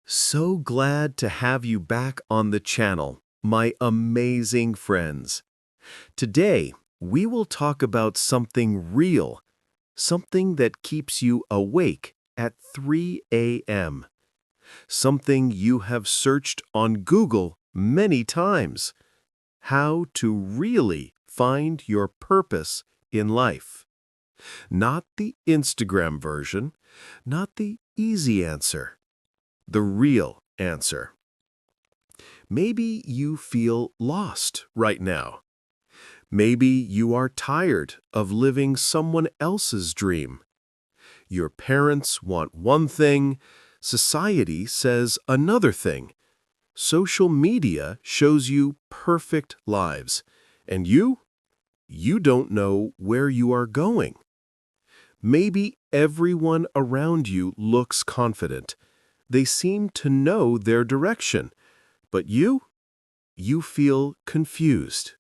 So glad to have you back on the channel, my amazing friends. Today, we will talk about something real, something that keeps you awake at 3 a.m., something you have searched on Google many times, how to really find your purpose in life. Not the Instagram version, not the easy answer. The real answer. Maybe you feel lost right now. Maybe you are tired of living someone else's dream. Your parents want one thing, society says another thing. Social media shows you perfect lives, and you don't know where you are going. Maybe everyone around you looks confident. They seem to know their direction, but you feel confused.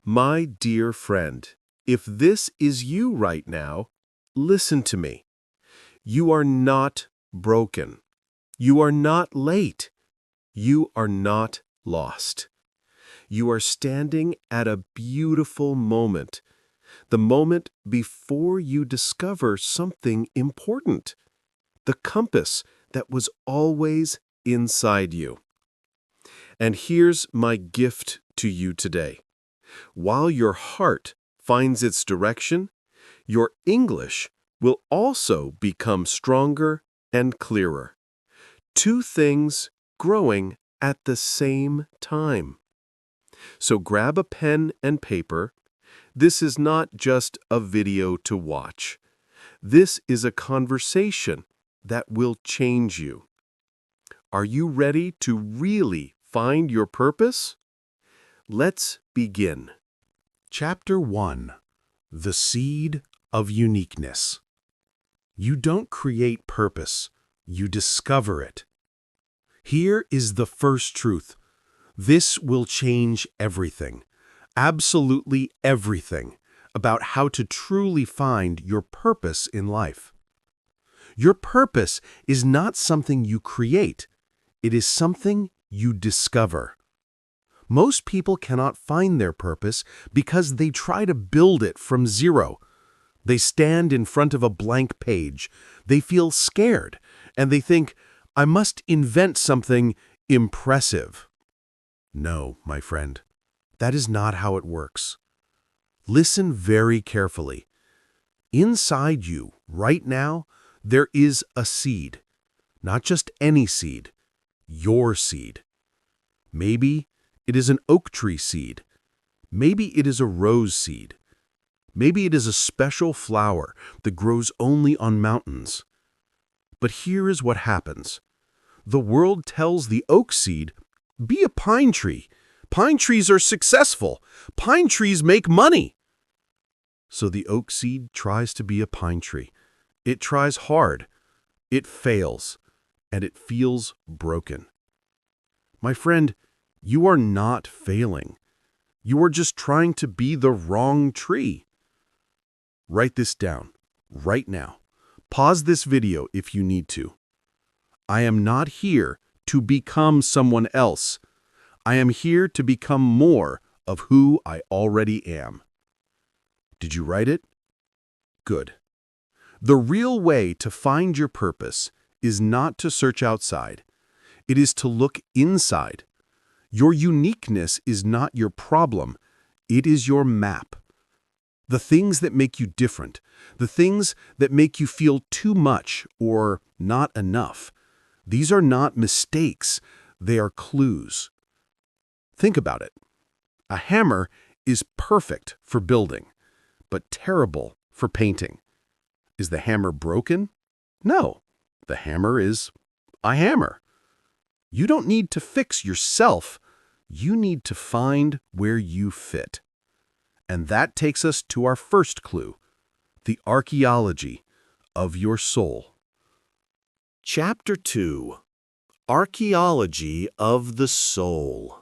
My dear friend, if this is you right now, listen to me. You are not broken. You are not late. You are not lost. You are standing at a beautiful moment, the moment before you discover something important, the compass that was always inside you. And here's my gift to you today. While your heart finds its direction, your English will also become stronger and clearer. Two things growing at the same time. So grab a pen and paper. This is not just a video to watch. This is a conversation that will change you. Are you ready to really find your purpose? Let's begin. Chapter 1. The Seed of Uniqueness. You don't create purpose, you discover it. Here is the first truth. This will change everything, absolutely everything, about how to truly find your purpose in life. Your purpose is not something you create. It is something you discover. Most people cannot find their purpose because they try to build it from zero. They stand in front of a blank page. They feel scared, and they think, I must invent something impressive. No, my friend, that is not how it works. Listen very carefully. Inside you, right now, there is a seed. Not just any seed. Your seed. Maybe it is an oak tree seed. Maybe it is a rose seed. Maybe it is a special flower that grows only on mountains. But here is what happens. The world tells the oak seed, be a pine tree. Pine trees are successful. Pine trees make money. So the oak seed tries to be a pine tree. It tries hard. It fails. And it feels broken. My friend, you are not failing. You are just trying to be the wrong tree. Write this down, right now. Pause this video if you need to. I am not here to become someone else. I am here to become more of who I already am. Did you write it? Good. The real way to find your purpose is not to search outside. It is to look inside. Your uniqueness is not your problem. It is your map. The things that make you different, the things that make you feel too much or not enough, these are not mistakes. They are clues. Think about it. A hammer is perfect for building, but terrible for painting. Is the hammer broken? No. The hammer is a hammer. You don't need to fix yourself. You need to find where you fit. And that takes us to our first clue, the archaeology of your soul. Chapter 2. Archaeology of the Soul.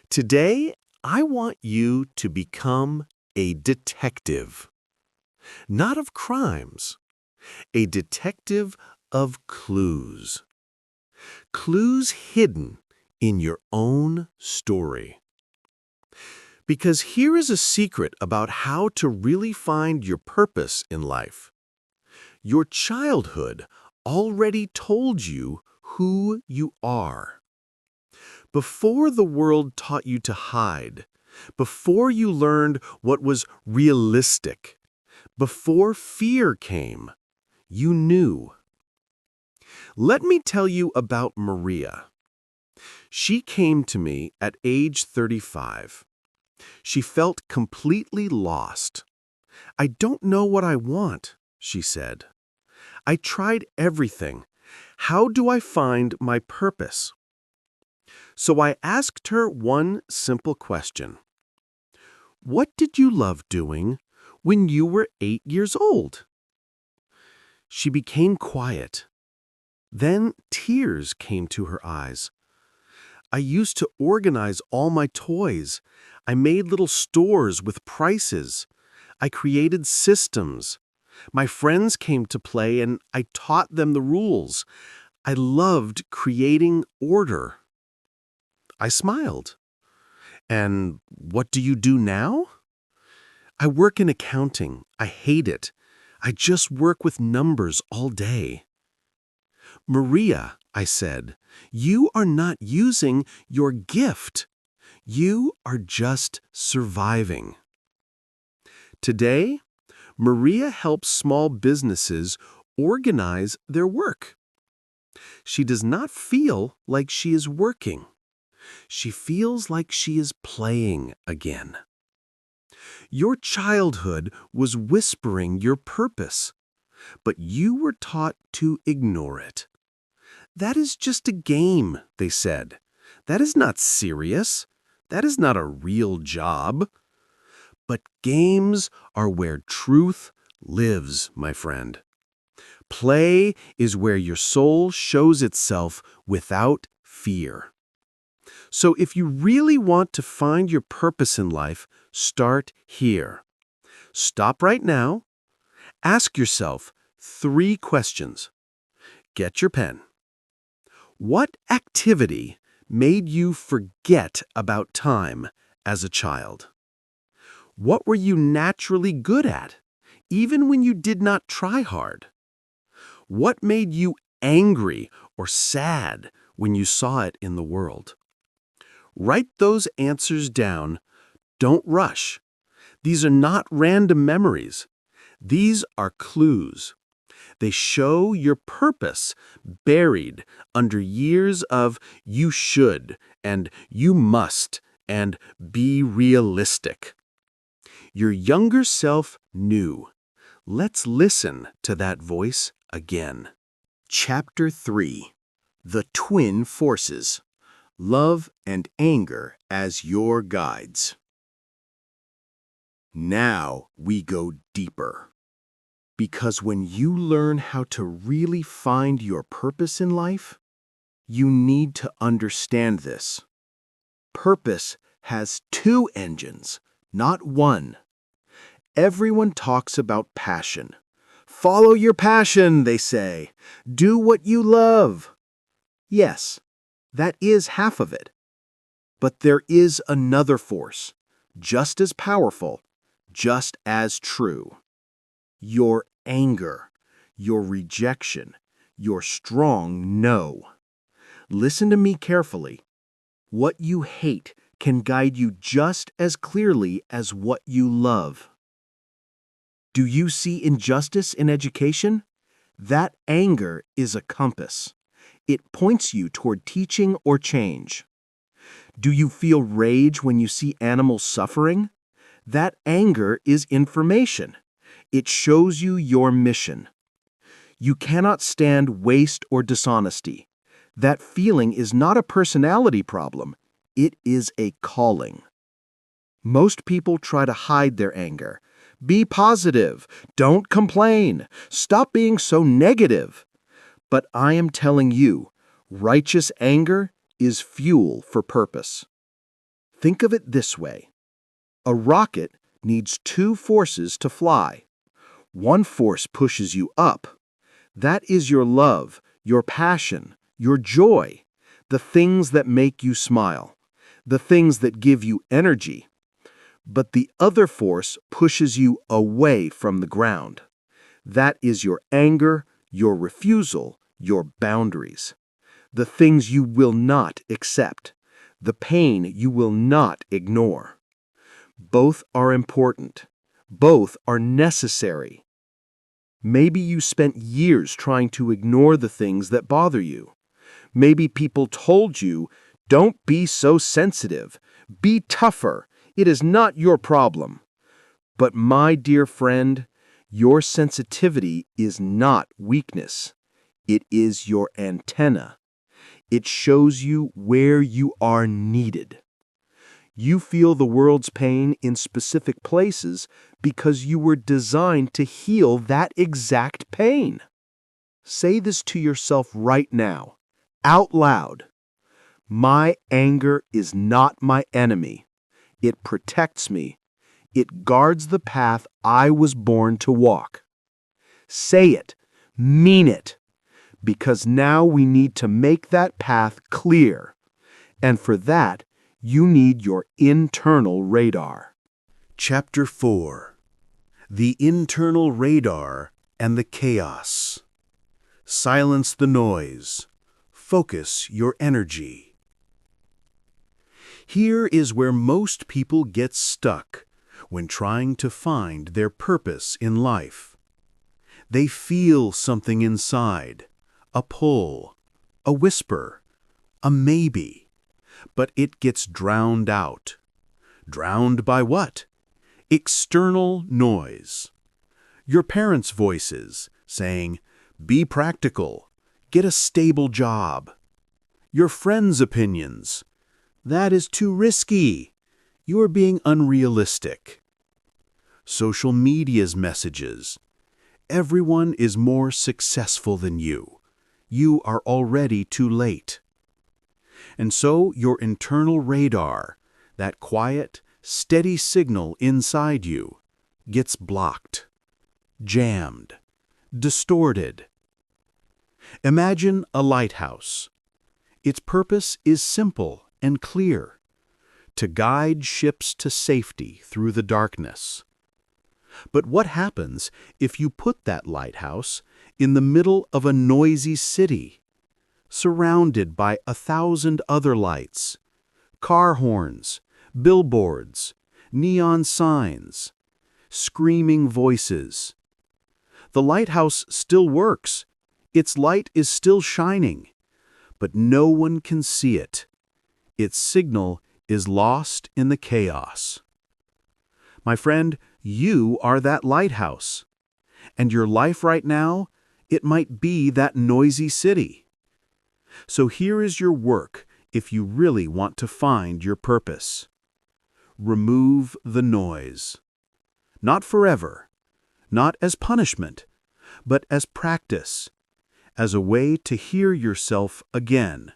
Today, I want you to become a detective. Not of crimes, a detective of clues. Clues hidden in your own story. Because here is a secret about how to really find your purpose in life. Your childhood already told you who you are. Before the world taught you to hide, before you learned what was realistic, before fear came, you knew. Let me tell you about Maria. She came to me at age 35. She felt completely lost. "I don't know what I want," she said. "I tried everything. How do I find my purpose?" So I asked her one simple question. "What did you love doing when you were 8 years old?" She became quiet. Then tears came to her eyes. "I used to organize all my toys. I made little stores with prices. I created systems. My friends came to play and I taught them the rules. I loved creating order." I smiled. "And what do you do now?" "I work in accounting. I hate it. I just work with numbers all day." "Maria," I said, "you are not using your gift. You are just surviving." Today, Maria helps small businesses organize their work. She does not feel like she is working. She feels like she is playing again. Your childhood was whispering your purpose, but you were taught to ignore it. "That is just a game," they said. "That is not serious. That is not a real job." But games are where truth lives, my friend. Play is where your soul shows itself without fear. So if you really want to find your purpose in life, start here. Stop right now. Ask yourself 3 questions. Get your pen. What activity made you forget about time as a child? What were you naturally good at, even when you did not try hard? What made you angry or sad when you saw it in the world? Write those answers down. Don't rush. These are not random memories. These are clues. They show your purpose buried under years of "you should" and "you must" and "be realistic." Your younger self knew. Let's listen to that voice again. Chapter 3. The Twin Forces. Love and anger as your guides. Now we go deeper. Because when you learn how to really find your purpose in life, you need to understand this. Purpose has 2 engines, not one. Everyone talks about passion. "Follow your passion," they say. "Do what you love." Yes, that is half of it. But there is another force, just as powerful, just as true. Your anger, your rejection, your strong no. Listen to me carefully. What you hate can guide you just as clearly as what you love. Do you see injustice in education? That anger is a compass. It points you toward teaching or change. Do you feel rage when you see animals suffering? That anger is information. It shows you your mission. You cannot stand waste or dishonesty. That feeling is not a personality problem. It is a calling. Most people try to hide their anger. Be positive. Don't complain. Stop being so negative. But I am telling you, righteous anger is fuel for purpose. Think of it this way. A rocket needs 2 forces to fly. One force pushes you up. That is your love, your passion, your joy, the things that make you smile, the things that give you energy. But the other force pushes you away from the ground. That is your anger, your refusal, your boundaries, the things you will not accept, the pain you will not ignore. Both are important. Both are necessary. Maybe you spent years trying to ignore the things that bother you. Maybe people told you, "Don't be so sensitive. Be tougher. It is not your problem." But my dear friend, your sensitivity is not weakness. It is your antenna. It shows you where you are needed. You feel the world's pain in specific places because you were designed to heal that exact pain. Say this to yourself right now, out loud. My anger is not my enemy. It protects me. It guards the path I was born to walk. Say it, mean it, because now we need to make that path clear. And for that, you need your internal radar. Chapter 4. The Internal Radar and the Chaos. Silence the noise. Focus your energy. Here is where most people get stuck when trying to find their purpose in life. They feel something inside, a pull, a whisper, a maybe. But it gets drowned out. Drowned by what? External noise. Your parents' voices saying, "Be practical, get a stable job." Your friends' opinions, "That is too risky, you are being unrealistic." Social media's messages, "Everyone is more successful than you. You are already too late." And so your internal radar, that quiet, steady signal inside you, gets blocked, jammed, distorted. Imagine a lighthouse. Its purpose is simple and clear: to guide ships to safety through the darkness. But what happens if you put that lighthouse in the middle of a noisy city, surrounded by 1,000 other lights, car horns, billboards, neon signs, screaming voices? The lighthouse still works. Its light is still shining, but no one can see it. Its signal is lost in the chaos. My friend, you are that lighthouse. And your life right now, it might be that noisy city. So here is your work if you really want to find your purpose. Remove the noise. Not forever, not as punishment, but as practice, as a way to hear yourself again.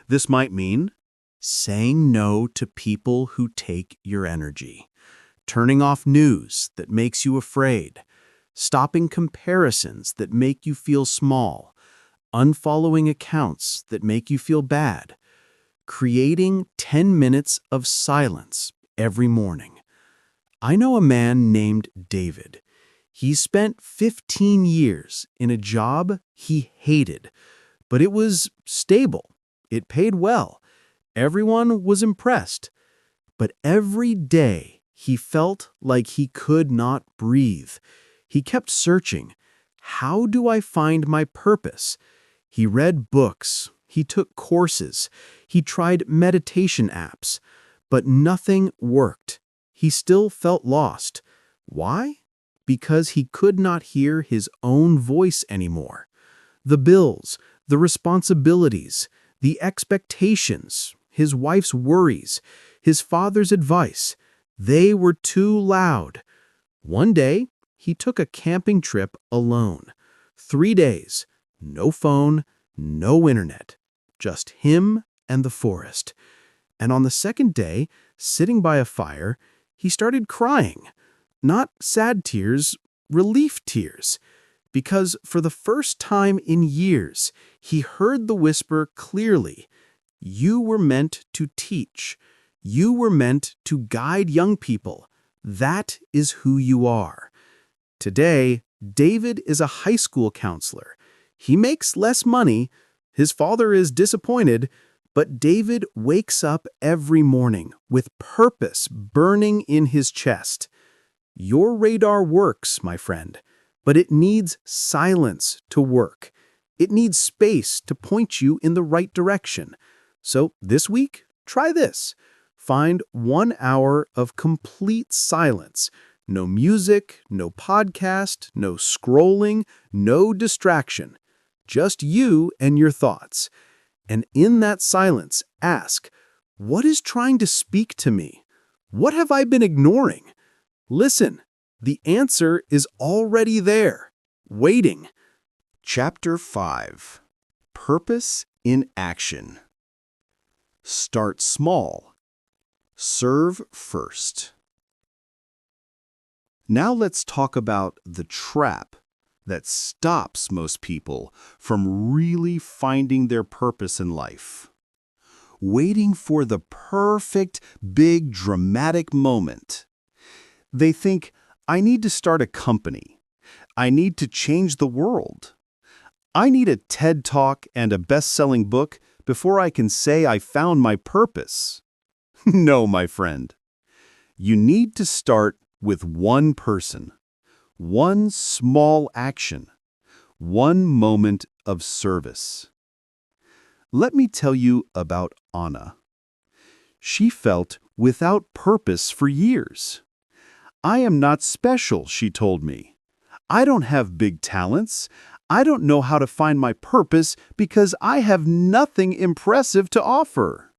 This might mean saying no to people who take your energy, turning off news that makes you afraid, stopping comparisons that make you feel small, unfollowing accounts that make you feel bad, creating 10 minutes of silence every morning. I know a man named David. He spent 15 years in a job he hated, but it was stable. It paid well. Everyone was impressed. But every day he felt like he could not breathe. He kept searching. How do I find my purpose? He read books, he took courses, he tried meditation apps, but nothing worked. He still felt lost. Why? Because he could not hear his own voice anymore. The bills, the responsibilities, the expectations, his wife's worries, his father's advice, they were too loud. One day, he took a camping trip alone. 3 days. No phone, no internet, just him and the forest. And on the second day, sitting by a fire, he started crying. Not sad tears, relief tears. because for the first time in years, he heard the whisper clearly. You were meant to teach. You were meant to guide young people. That is who you are. Today, David is a high school counselor. He makes less money. His father is disappointed, but David wakes up every morning with purpose burning in his chest. Your radar works, my friend, but it needs silence to work. It needs space to point you in the right direction. So this week, try this. Find 1 hour of complete silence. No music, no podcast, no scrolling, no distraction. Just you and your thoughts. And in that silence, ask, what is trying to speak to me? What have I been ignoring? Listen, the answer is already there, waiting. Chapter 5. Purpose in Action. Start small. Serve first. Now let's talk about the trap that stops most people from really finding their purpose in life. Waiting for the perfect, big, dramatic moment. They think, I need to start a company. I need to change the world. I need a TED Talk and a best-selling book before I can say I found my purpose. No, my friend. You need to start with one person, one small action, one moment of service. Let me tell you about Anna. She felt without purpose for years. I am not special, she told me. I don't have big talents. I don't know how to find my purpose because I have nothing impressive to offer.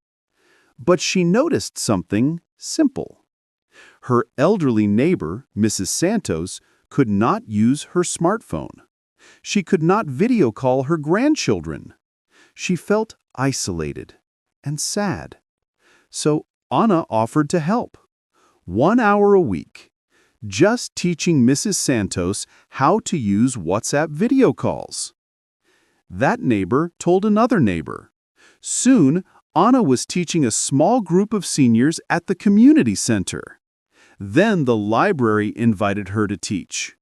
But she noticed something simple. Her elderly neighbor, Mrs. Santos, could not use her smartphone. She could not video call her grandchildren. She felt isolated and sad. So Anna offered to help. 1 hour a week, just teaching Mrs. Santos how to use WhatsApp video calls. That neighbor told another neighbor. Soon, Anna was teaching a small group of seniors at the community center. Then the library invited her to teach.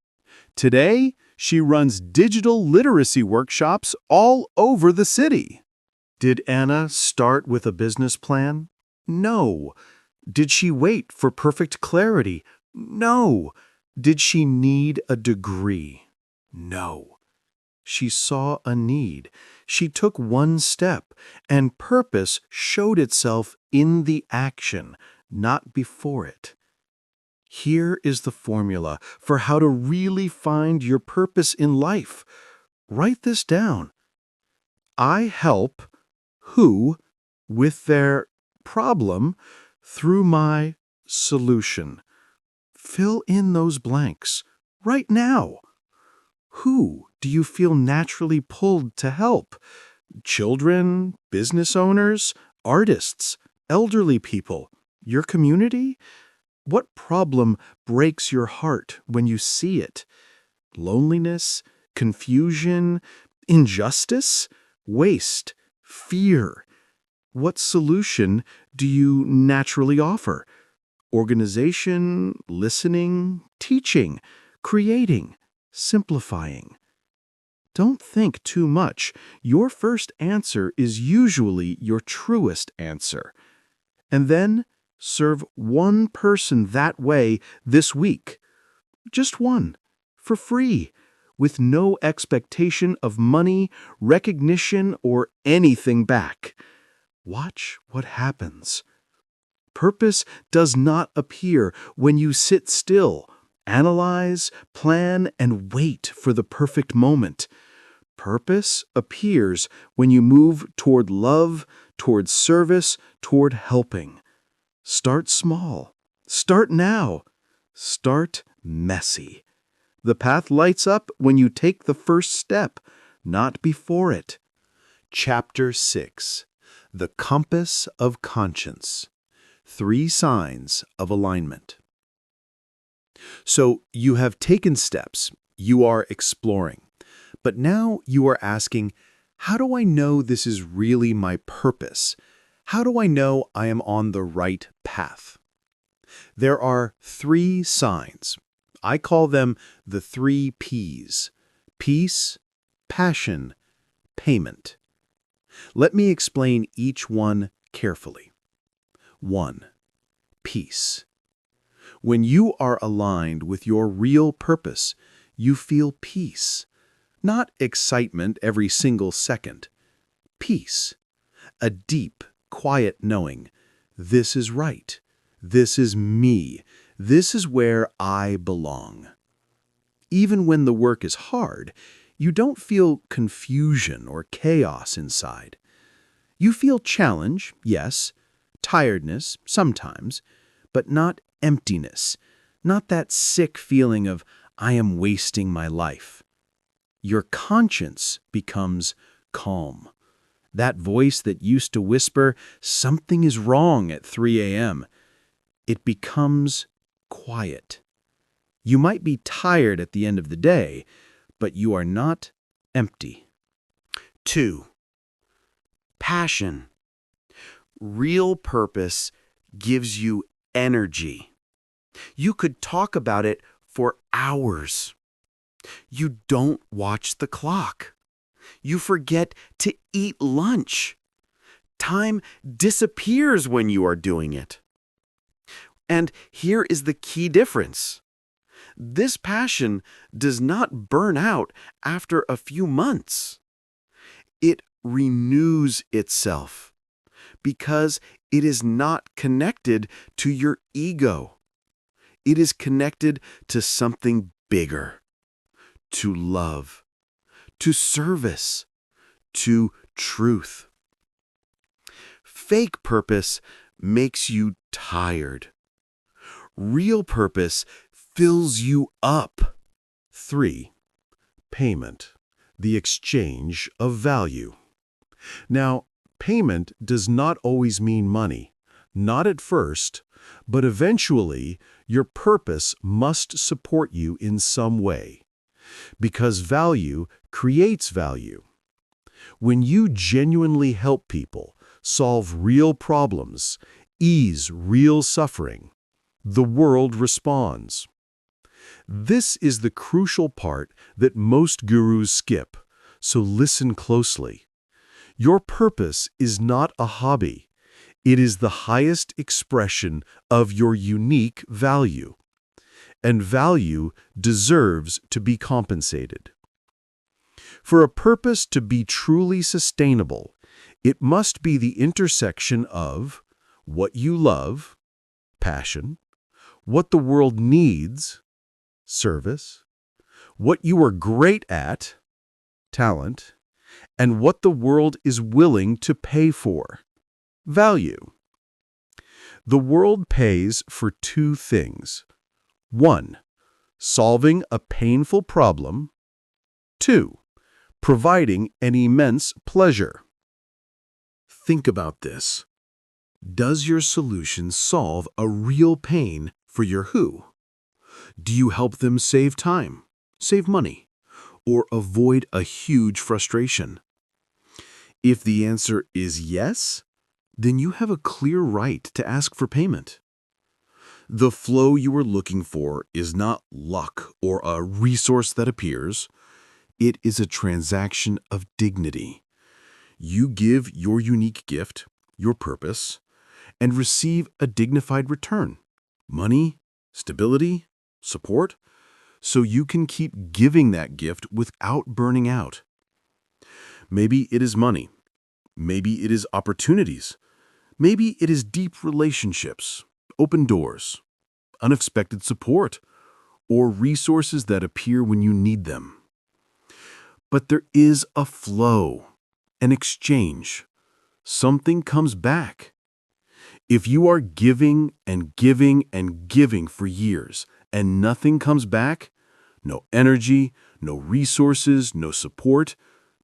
Today, she runs digital literacy workshops all over the city. Did Anna start with a business plan? No. Did she wait for perfect clarity? No. Did she need a degree? No. She saw a need. She took one step, and purpose showed itself in the action, not before it. Here is the formula for how to really find your purpose in life. Write this down. I help who with their problem through my solution. Fill in those blanks right now. Who do you feel naturally pulled to help? Children, business owners, artists, elderly people, your community? What problem breaks your heart when you see it? Loneliness, confusion, injustice, waste, fear. What solution do you naturally offer? Organization, listening, teaching, creating, simplifying. Don't think too much. Your first answer is usually your truest answer. And then serve one person that way this week. Just one, for free, with no expectation of money, recognition, or anything back. Watch what happens. Purpose does not appear when you sit still, analyze, plan, and wait for the perfect moment. Purpose appears when you move toward love, toward service, toward helping. Start small. Start now. Start messy. The path lights up when you take the first step, not before it. Chapter 6. The Compass of Conscience. 3 Signs of Alignment. So you have taken steps. You are exploring. But now you are asking, how do I know this is really my purpose? How do I know I am on the right path? There are 3 signs. I call them the 3 P's: peace, passion, payment. Let me explain each one carefully. 1. Peace. When you are aligned with your real purpose, you feel peace. Not excitement every single second. Peace. A deep, quiet knowing, this is right. This is me. This is where I belong. Even when the work is hard, you don't feel confusion or chaos inside. You feel challenge, yes, tiredness, sometimes, but not emptiness, not that sick feeling of, I am wasting my life. Your conscience becomes calm. That voice that used to whisper, something is wrong at 3 a.m., it becomes quiet. You might be tired at the end of the day, but you are not empty. 2. Passion. Real purpose gives you energy. You could talk about it for hours. You don't watch the clock. You forget to eat lunch. Time disappears when you are doing it. And here is the key difference. This passion does not burn out after a few months. It renews itself because it is not connected to your ego. It is connected to something bigger, to love, to service, to truth. Fake purpose makes you tired. Real purpose fills you up. 3. Payment. The exchange of value. Now, payment does not always mean money. Not at first, but eventually your purpose must support you in some way. Because value creates value. When you genuinely help people, solve real problems, ease real suffering, the world responds. This is the crucial part that most gurus skip, so listen closely. Your purpose is not a hobby. It is the highest expression of your unique value. And value deserves to be compensated. For a purpose to be truly sustainable, it must be the intersection of what you love, passion, what the world needs, service, what you are great at, talent, and what the world is willing to pay for, value. The world pays for 2 things. 1. Solving a painful problem. 2. Providing an immense pleasure. Think about this. Does your solution solve a real pain for your who? Do you help them save time, save money, or avoid a huge frustration? If the answer is yes, then you have a clear right to ask for payment. The flow you are looking for is not luck or a resource that appears. It is a transaction of dignity. You give your unique gift, your purpose, and receive a dignified return. Money, stability, support, so you can keep giving that gift without burning out. Maybe it is money. Maybe it is opportunities. Maybe it is deep relationships, open doors, unexpected support, or resources that appear when you need them. But there is a flow, an exchange. Something comes back. If you are giving and giving and giving for years and nothing comes back, no energy, no resources, no support,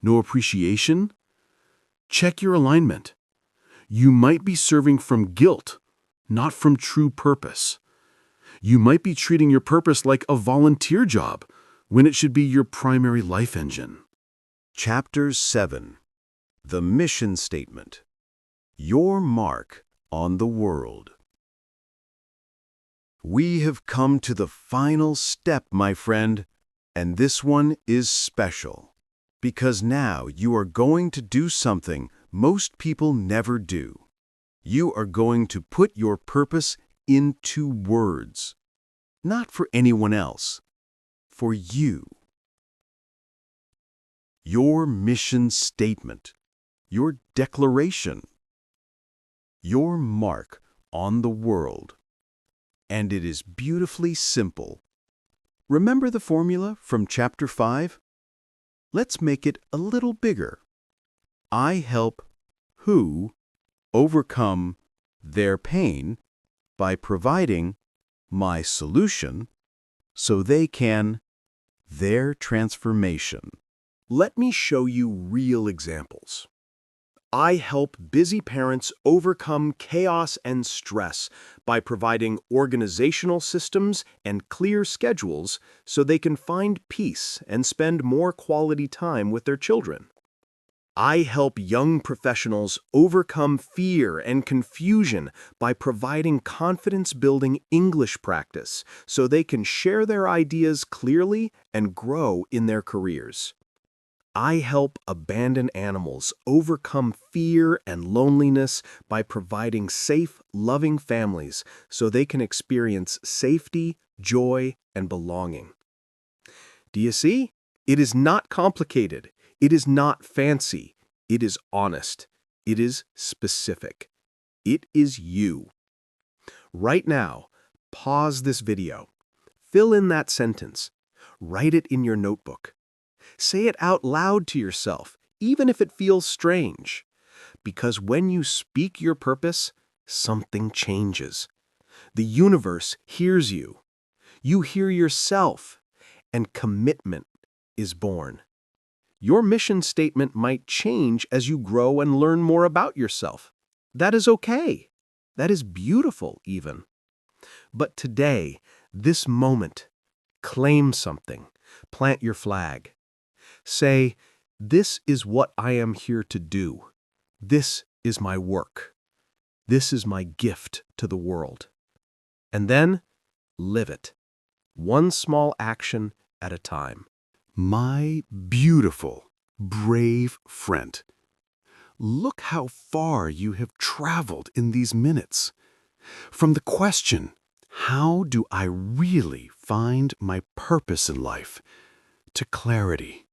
no appreciation, check your alignment. You might be serving from guilt, not from true purpose. You might be treating your purpose like a volunteer job, when it should be your primary life engine. Chapter 7. The Mission Statement. Your Mark on the World. We have come to the final step, my friend, and this one is special. Because now you are going to do something most people never do. You are going to put your purpose into words. Not for anyone else, for you. Your mission statement, your declaration, your mark on the world. And it is beautifully simple. Remember the formula from Chapter 5? Let's make it a little bigger. I help who overcome their pain by providing my solution so they can their transformation. Let me show you real examples. I help busy parents overcome chaos and stress by providing organizational systems and clear schedules so they can find peace and spend more quality time with their children. I help young professionals overcome fear and confusion by providing confidence-building English practice so they can share their ideas clearly and grow in their careers. I help abandoned animals overcome fear and loneliness by providing safe, loving families so they can experience safety, joy, and belonging. Do you see? It is not complicated. It is not fancy. It is honest. It is specific. It is you. Right now, pause this video. Fill in that sentence. Write it in your notebook. Say it out loud to yourself, even if it feels strange. Because when you speak your purpose, something changes. The universe hears you. You hear yourself, and commitment is born. Your mission statement might change as you grow and learn more about yourself. That is okay. That is beautiful, even. But today, this moment, claim something. Plant your flag. Say, this is what I am here to do. This is my work. This is my gift to the world. And then, live it. One small action at a time. My beautiful, brave friend, look how far you have traveled in these minutes. From the question, how do I really find my purpose in life, to clarity.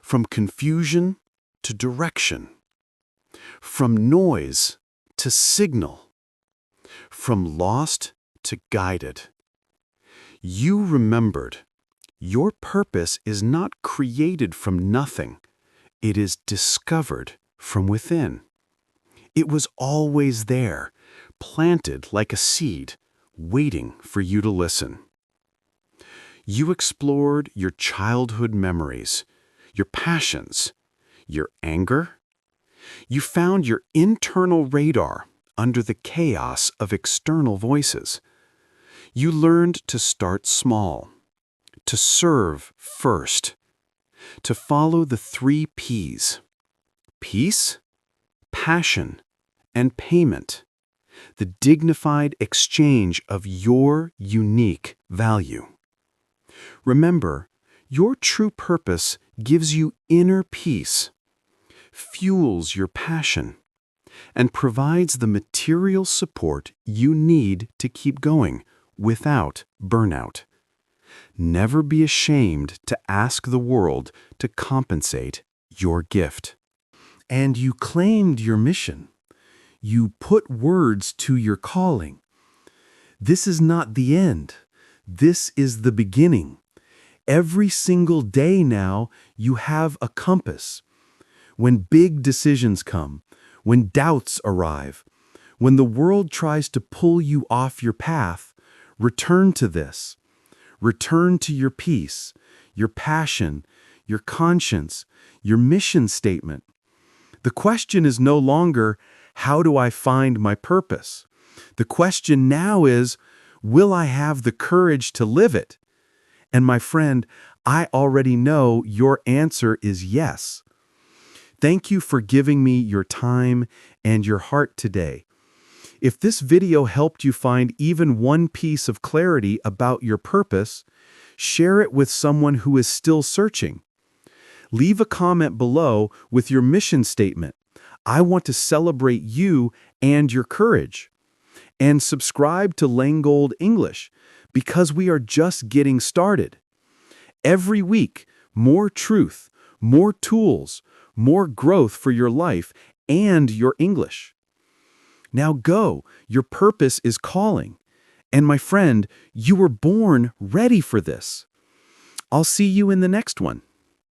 From confusion to direction. From noise to signal. From lost to guided. You remembered. Your purpose is not created from nothing. It is discovered from within. It was always there, planted like a seed, waiting for you to listen. You explored your childhood memories, your passions, your anger. You found your internal radar under the chaos of external voices. You learned to start small, to serve first, to follow the 3 P's: peace, passion, and payment, the dignified exchange of your unique value. Remember, your true purpose gives you inner peace, fuels your passion, and provides the material support you need to keep going without burnout. Never be ashamed to ask the world to compensate your gift. And you claimed your mission. You put words to your calling. This is not the end. This is the beginning. Every single day now, you have a compass. When big decisions come, when doubts arrive, when the world tries to pull you off your path, return to this. Return to your peace, your passion, your conscience, your mission statement. The question is no longer, how do I find my purpose? The question now is, will I have the courage to live it? And my friend, I already know your answer is yes. Thank you for giving me your time and your heart today. If this video helped you find even one piece of clarity about your purpose, share it with someone who is still searching. Leave a comment below with your mission statement. I want to celebrate you and your courage. And subscribe to Lengold English because we are just getting started. Every week, more truth, more tools, more growth for your life and your English. Now go, your purpose is calling. And my friend, you were born ready for this. I'll see you in the next one.